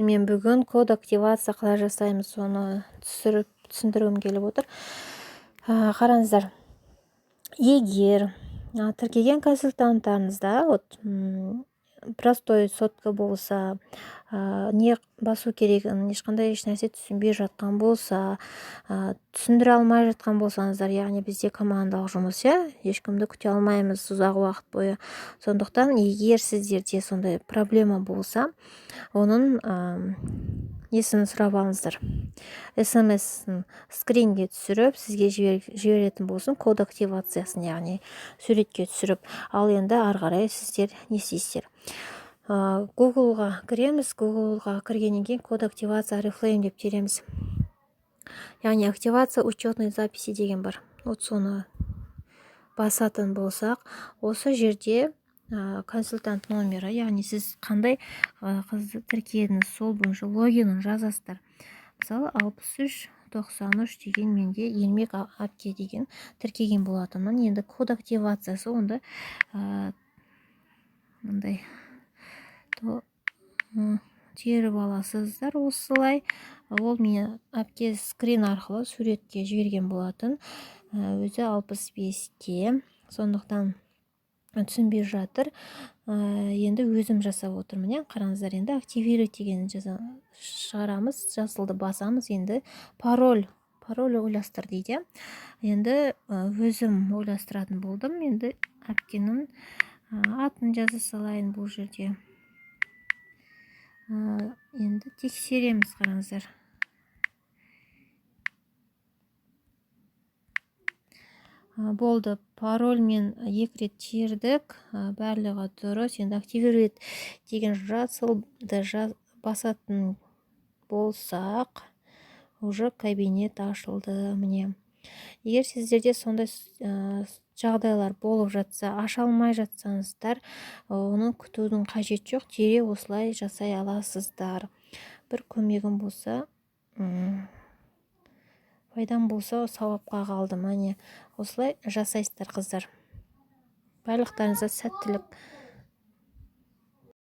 мен бүгін код активация қалай жасаймыз, соны түсіндіргім келіп отыр. Қараңыздар, егер тіркеген консультанттарыңызда простой сотка болса, не басу керегін ешқандай ешнәрсе түсінбей жатқан болса, түсіндіре алмай жатқан болсаңыздар, яғни бізде командалық жұмыс, ешкімді күте алмаймыз ұзақ уақыт бойы. Сондықтан егер сіздерде сондай проблема болса, оның несін сұрап алыңыздар. SMS-ін скринге түсіріп, сізге жіберетін болсын, код активациясын, яғни суретке түсіріп. Ал енді ары қарай сіздер не істейсіздер? Google-ға кіреміз, Google-ға кіргеннен кейін код активация Oriflame деп тереміз. Яғни активация учетной записи деген бар. Соны басатын болсақ, осы жерде консультант номері, яғни сіз қандай қызды тіркедіңіз, сол бойынша логинін жазасыздар. Мысалы 6393 деген менде Ермек әпке деген тіркеген болатынмын. Енді код активациясы онда мындай теріп аласыздар осылай. Ол мені әпке скрин арқылы суретке жіберген болатын. Өзі 65-ке. Сондықтан түсінбей жатыр. Енді өзім жасап отырмын. Қараңыздар, енді активировать деген шығарамыз, жасылды басамыз. Енді пароль ойластыр дейді. Енді өзім ойластыратын болдым. Енді әпкенің атын жаза салайын бұл жерде. Енді тексереміз, қараңыздар. Болды, пароль мен 2 рет тердік, барлығы дұрыс. Енді активировать деген жасылды басатын болсақ, уже кабинет ашылды міне. Егер сіздерде сондай жағдайлар болып жатса, аша алмай жатсаңыздар, оны күтудің қажет жоқ, тере осылай жасай аласыздар. Бір көмегім болса, пайдам болса, сауапқа қалдым. Осылай жасайсыздар, қыздар. Барлықтарыңызға сәттілік.